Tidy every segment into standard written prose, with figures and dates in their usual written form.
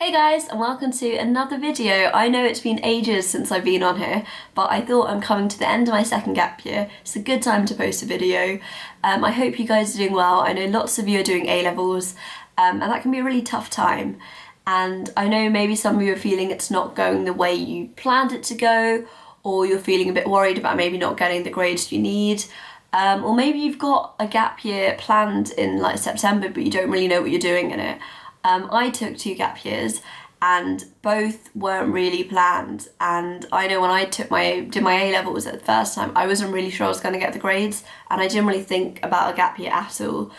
Hey guys, and welcome to another video. I know it's been ages since I've been on here, but I thought I'm coming to the end of my second gap year. It's a good time to post a video. I hope you guys are doing well. I know lots of you are doing A-levels, and that can be a really tough time. And I know maybe some of you are feeling it's not going the way you planned it to go, or you're feeling a bit worried about maybe not getting the grades you need. Or maybe you've got a gap year planned in like September, but you don't really know what you're doing in it. I took 2 gap years and both weren't really planned, and I know when I did my A-levels at the first time, I wasn't really sure I was going to get the grades, and I didn't really think about a gap year at all.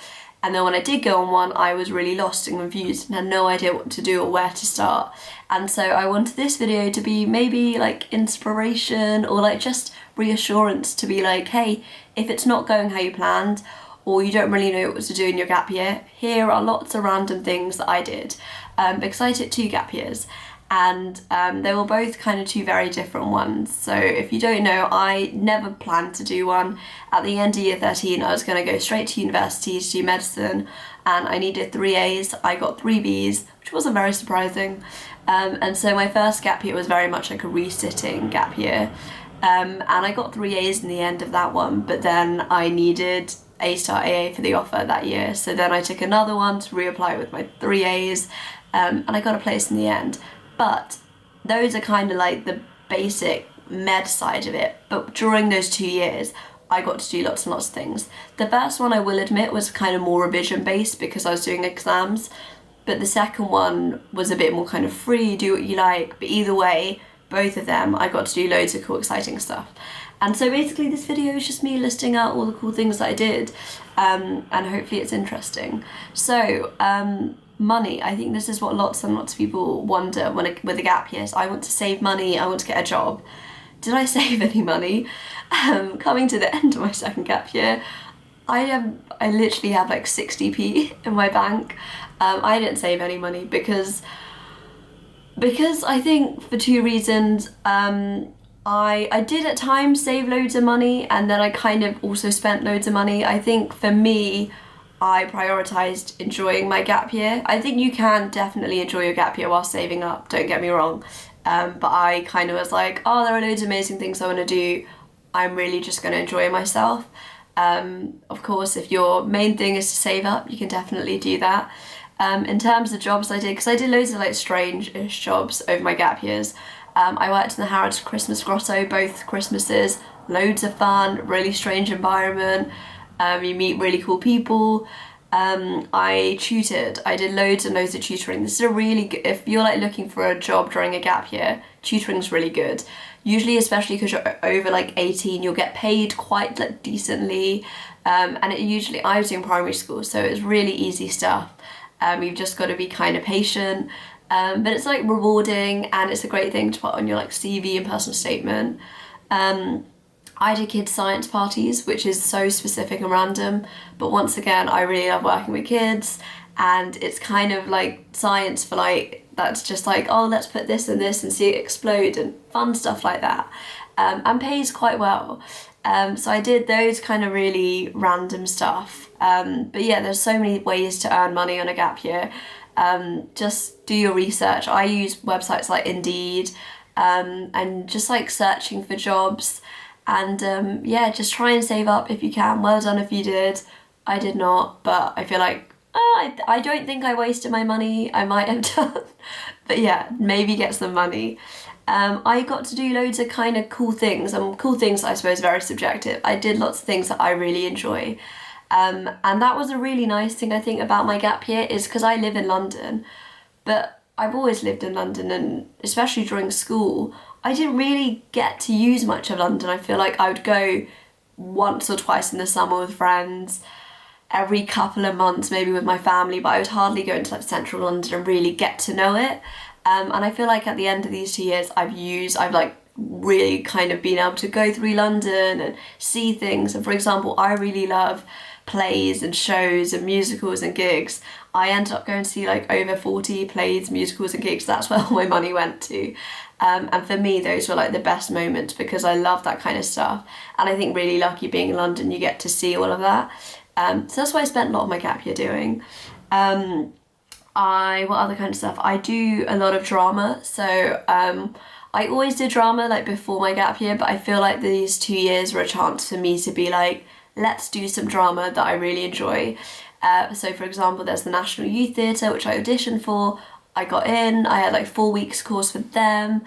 And then when I did go on one, I was really lost and confused and had no idea what to do or where to start. And so I wanted this video to be maybe like inspiration or like just reassurance to be like, hey, if it's not going how you planned, or you don't really know what to do in your gap year, here are lots of random things that I did, because I took 2 gap years, and they were both kind of 2 very different ones. So if you don't know, I never planned to do one. At the end of year 13, I was going to go straight to university to do medicine, and I needed 3 A's. I got 3 B's, which wasn't very surprising. And so my first gap year was very much like a resitting gap year. And I got 3 A's in the end of that one, but then I needed A-star AA for the offer that year. So then I took another one to reapply with my 3 A's, and I got a place in the end. But those are kind of like the basic med side of it. But during those 2 years, I got to do lots and lots of things. The first one, I will admit, was kind of more revision based because I was doing exams. But the second one was a bit more kind of free, do what you like. But either way, both of them, I got to do loads of cool, exciting stuff. And so basically this video is just me listing out all the cool things that I did, and hopefully it's interesting. So, money. I think this is what lots and lots of people wonder with a gap year. So I want to save money, I want to get a job. Did I save any money? Coming to the end of my second gap year, I literally have like 60p in my bank. I didn't save any money because I think for 2 reasons. I did at times save loads of money, and then I kind of also spent loads of money. I think for me, I prioritised enjoying my gap year. I think you can definitely enjoy your gap year while saving up, don't get me wrong. But I kind of was like, oh, there are loads of amazing things I want to do. I'm really just going to enjoy myself. Of course, if your main thing is to save up, you can definitely do that. In terms of jobs I did, because I did loads of like strange-ish jobs over my gap years. I worked in the Harrods Christmas Grotto both Christmases, loads of fun, really strange environment, you meet really cool people. I tutored, I did loads and loads of tutoring. This is a really good, if you're like looking for a job during a gap year, tutoring's really good. Usually, especially because you're over like 18, you'll get paid quite like decently, and I was doing primary school, so it's really easy stuff. You've just got to be kind of patient. But it's like rewarding, and it's a great thing to put on your like CV and personal statement. I did kids science parties, which is so specific and random, but once again, I really love working with kids, and it's kind of like science for like, that's just like, oh, let's put this and this and see it explode and fun stuff like that, and pays quite well. So I did those kind of really random stuff. But yeah, there's so many ways to earn money on a gap year. Just do your research. I use websites like Indeed, and just like searching for jobs, and yeah, just try and save up if you can. Well done if you did. I did not, but I feel like I don't think I wasted my money. I might have done, but yeah, maybe get some money. I got to do loads of kind of cool things, and cool things I suppose very subjective. I did lots of things that I really enjoy. And that was a really nice thing I think about my gap year, is because I live in London, but I've always lived in London, and especially during school, I didn't really get to use much of London. I feel like I would go once or twice in the summer with friends, every couple of months maybe with my family, but I would hardly go into like central London and really get to know it. And I feel like at the end of these 2 years, I've like really kind of been able to go through London and see things. And for example, I really love plays and shows and musicals and gigs. I ended up going to see like over 40 plays, musicals and gigs. That's where all my money went to. And for me, those were like the best moments because I love that kind of stuff. And I think really lucky being in London, you get to see all of that. So that's what I spent a lot of my gap year doing. What other kind of stuff? I do a lot of drama, so I always did drama like before my gap year, but I feel like these 2 years were a chance for me to be like, let's do some drama that I really enjoy. So for example, there's the National Youth Theatre, which I auditioned for. I got in, I had like 4 weeks course with them.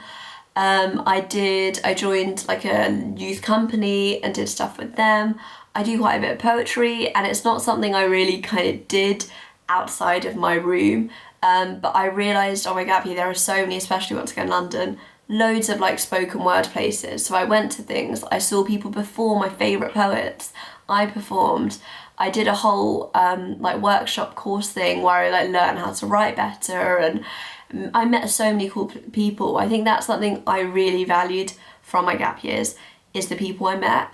I joined like a youth company and did stuff with them. I do quite a bit of poetry, and it's not something I really kind of did outside of my room. But I realised on my gap year there are so many, especially once again in London, loads of like spoken word places. So I went to things, I saw people perform my favourite poets, I performed. I did a whole like workshop course thing where I like learned how to write better, and I met so many cool people. I think that's something I really valued from my gap years, is the people I met.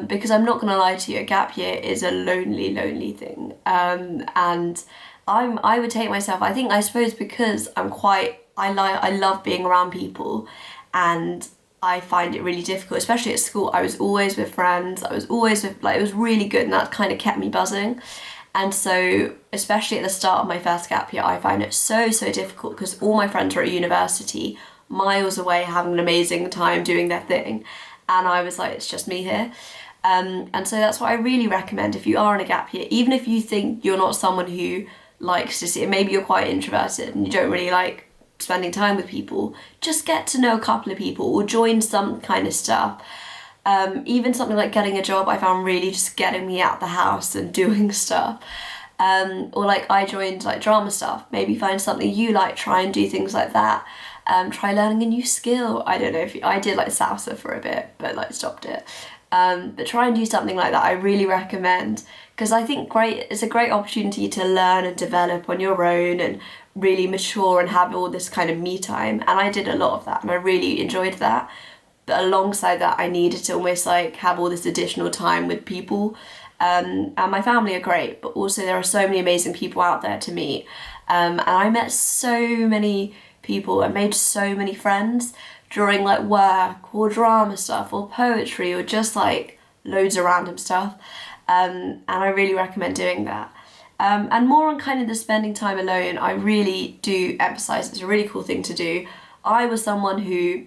Because I'm not gonna lie to you, a gap year is a lonely thing. And I would take myself, I suppose because I love being around people, and I find it really difficult, especially at school. I was always with friends, I was always with, like, it was really good, and that kind of kept me buzzing. And so, especially at the start of my first gap year, I find it so difficult because all my friends are at university, miles away, having an amazing time doing their thing. And I was like, it's just me here. And so that's what I really recommend if you are in a gap year, even if you think you're not someone who likes to see, maybe you're quite introverted and you don't really like spending time with people, just get to know a couple of people or join some kind of stuff. Even something like getting a job, I found really just getting me out the house and doing stuff. Or like I joined like drama stuff, maybe find something you like, try and do things like that. Try learning a new skill. I don't know if I did like salsa for a bit, but like stopped it. But try and do something like that. I really recommend, because I think it's a great opportunity to learn and develop on your own and really mature and have all this kind of me time. And I did a lot of that and I really enjoyed that. But alongside that, I needed to almost like have all this additional time with people. And my family are great, but also there are so many amazing people out there to meet. And I met so many people and made so many friends during like work or drama stuff or poetry or just like loads of random stuff. And I really recommend doing that. And more on kind of the spending time alone, I really do emphasise it's a really cool thing to do. I was someone who,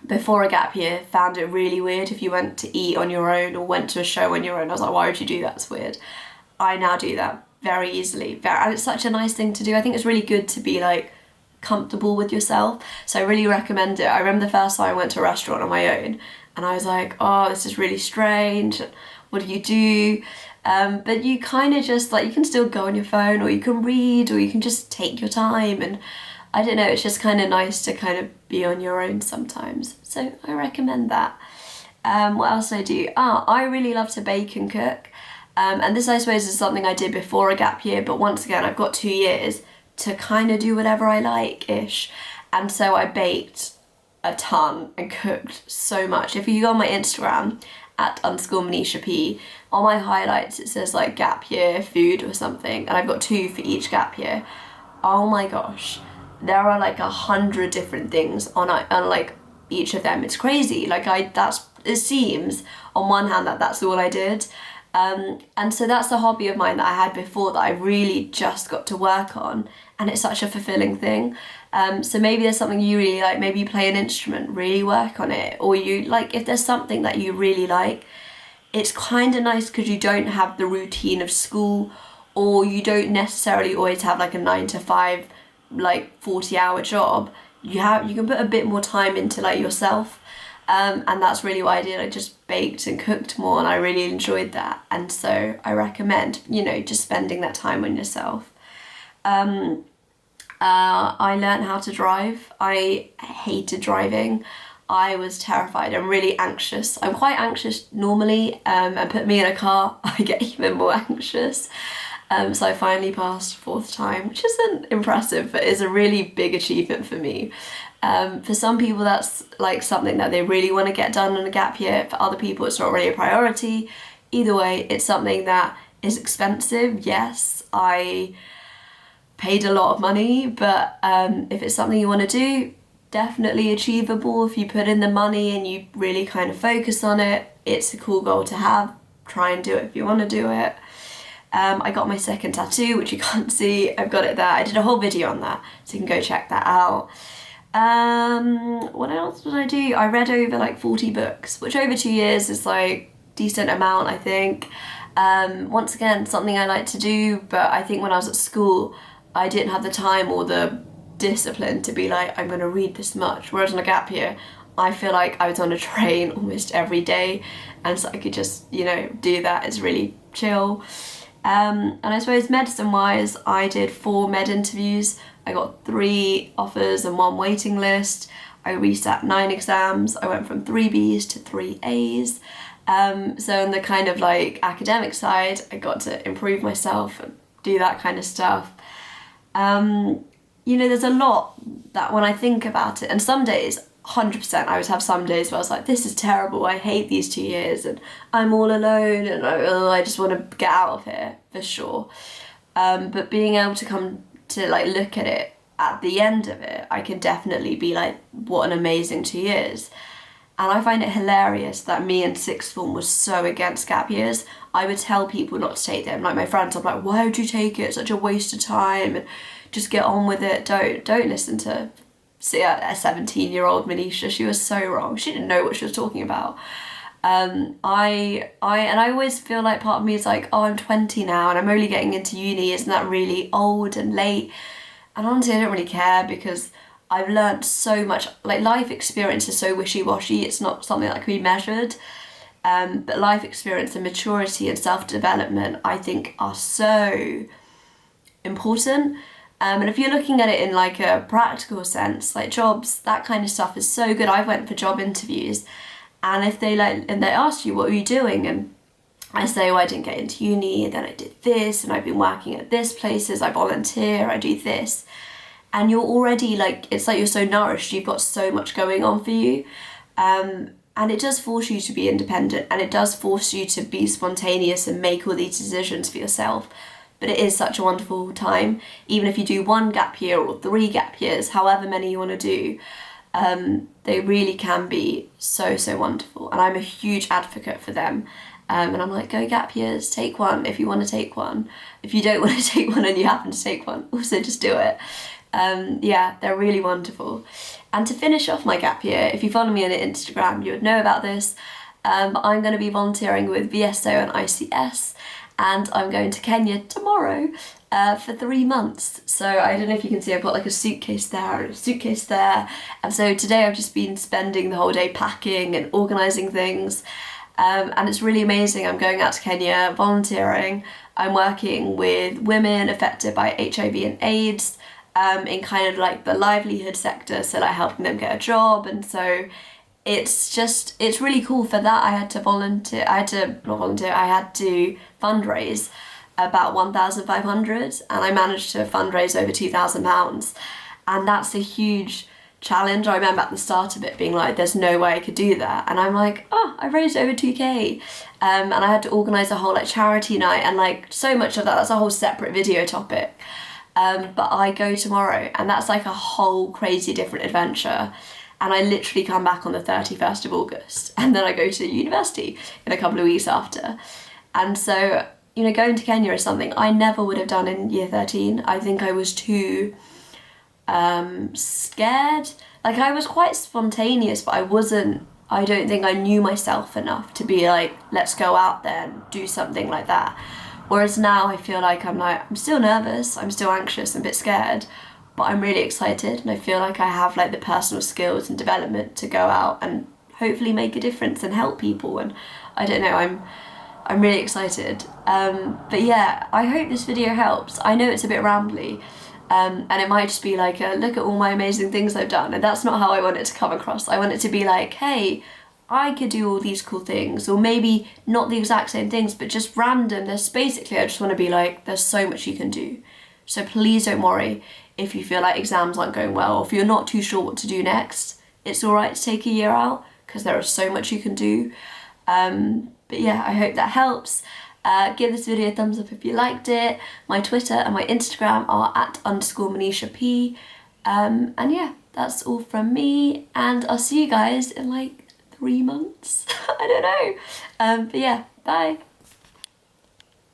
before a gap year, found it really weird if you went to eat on your own or went to a show on your own. I was like, why would you do that? It's weird. I now do that very easily. And it's such a nice thing to do. I think it's really good to be like comfortable with yourself. So I really recommend it. I remember the first time I went to a restaurant on my own and I was like, oh, this is really strange. What do you do? But you kind of just like, you can still go on your phone or you can read or you can just take your time, and I don't know, it's just kind of nice to kind of be on your own sometimes. So I recommend that. What else do I do? I really love to bake and cook. And this, I suppose, is something I did before a gap year, but once again, I've got 2 years to kind of do whatever I like-ish. And so I baked a ton and cooked so much. If you go on my Instagram, @_Manisha P, on my highlights it says like gap year food or something, and I've got 2 for each gap year. Oh my gosh. There are like 100 different things on like each of them. It's crazy. Like it seems on one hand that's all I did. And so that's the hobby of mine that I had before that I really just got to work on, and it's such a fulfilling thing. So maybe there's something you really like, maybe you play an instrument, really work on it, or you like, if there's something that you really like, it's kind of nice because you don't have the routine of school, or you don't necessarily always have like a 9 to 5 like 40-hour job. You can put a bit more time into like yourself, and that's really what I did. I just baked and cooked more, and I really enjoyed that. And so I recommend, just spending that time on yourself. I learned how to drive. I hated driving. I was terrified. I'm really anxious. I'm quite anxious normally, and put me in a car, I get even more anxious. So I finally passed 4th time, which isn't impressive, but is a really big achievement for me. For some people that's like something that they really want to get done in a gap year. For other people it's not really a priority. Either way, it's something that is expensive. Yes, I paid a lot of money, but if it's something you want to do, definitely achievable. If you put in the money and you really kind of focus on it, it's a cool goal to have. Try and do it if you want to do it. I got my second tattoo, which you can't see. I've got it there. I did a whole video on that, so you can go check that out. What else did I do? I read over like 40 books, which over 2 years is like decent amount, I think. Once again, something I like to do, but I think when I was at school, I didn't have the time or the discipline to be like, I'm gonna read this much. Whereas on a gap year, I feel like I was on a train almost every day, and so I could just, you know, do that. It's really chill. And I suppose medicine-wise, I did 4 med interviews. I got 3 offers and 1 waiting list. I resat 9 exams. I went from 3 Bs to 3 As. So on the kind of like academic side, I got to improve myself and do that kind of stuff. You know, there's a lot that when I think about it, and some days, 100%, I would have some days where I was like, this is terrible, I hate these 2 years, and I'm all alone, and I just want to get out of here, for sure. But being able to come to like look at it at the end of it, I can definitely be like, what an amazing 2 years. And I find it hilarious that me in sixth form was so against gap years. I would tell people not to take them. Like my friends, I'm like, why would you take it? It's such a waste of time. And just get on with it. Don't listen to a 17-year-old Manisha. She was so wrong. She didn't know what she was talking about. I always feel like part of me is like, oh, I'm 20 now and I'm only getting into uni. Isn't that really old and late? And honestly, I don't really care because I've learned so much. Like life experience is so wishy-washy. It's not something that can be measured. But life experience and maturity and self-development, I think, are so important. And if you're looking at it in like a practical sense, like jobs, that kind of stuff is so good. I went for job interviews, and if they asked you, what were you doing? And I say, oh, I didn't get into uni, and then I did this, and I've been working at this places, I volunteer, I do this. And you're already like, it's like you're so nourished, you've got so much going on for you. And it does force you to be independent, and it does force you to be spontaneous and make all these decisions for yourself. But it is such a wonderful time. Even if you do 1 gap year or 3 gap years, however many you want to do, they really can be so, so wonderful. And I'm a huge advocate for them. And I'm like, go gap years, take one if you want to take one. If you don't want to take one and you happen to take one, also just do it. Yeah, they're really wonderful. And to finish off my gap year, if you follow me on Instagram, you would know about this. But I'm going to be volunteering with VSO and ICS. And I'm going to Kenya tomorrow for 3 months. So I don't know if you can see, I've got like a suitcase there and a suitcase there. And so today I've just been spending the whole day packing and organising things. And it's really amazing. I'm going out to Kenya volunteering. I'm working with women affected by HIV and AIDS in kind of like the livelihood sector. So like helping them get a job. And so it's really cool. For that I had to fundraise about 1,500, and I managed to fundraise over £2,000, and that's a huge challenge. I remember at the start of it being like, there's no way I could do that, and I'm like, oh, I raised over 2k, and I had to organise a whole like charity night, and like so much of that's a whole separate video topic. But I go tomorrow, and that's like a whole crazy different adventure. And I literally come back on the 31st of August, and then I go to university in a couple of weeks after. And so, you know, going to Kenya is something I never would have done in year 13. I think I was too scared. Like I was quite spontaneous, but I don't think I knew myself enough to be like, let's go out there and do something like that. Whereas now I feel like I'm still nervous, I'm still anxious and a bit scared, but I'm really excited, and I feel like I have like the personal skills and development to go out and hopefully make a difference and help people. And I don't know, I'm really excited. But yeah, I hope this video helps. I know it's a bit rambly, and it might just be like a look at all my amazing things I've done, and that's not how I want it to come across. I want it to be like, hey, I could do all these cool things, or maybe not the exact same things, but just random. There's basically, I just want to be like, there's so much you can do. So please don't worry if you feel like exams aren't going well, or if you're not too sure what to do next. It's all right to take a year out, because there is so much you can do. But yeah, I hope that helps. Give this video a thumbs up if you liked it. My Twitter and my Instagram are @_ManishaP. And yeah, that's all from me, and I'll see you guys in like 3 months. I don't know. But yeah, bye.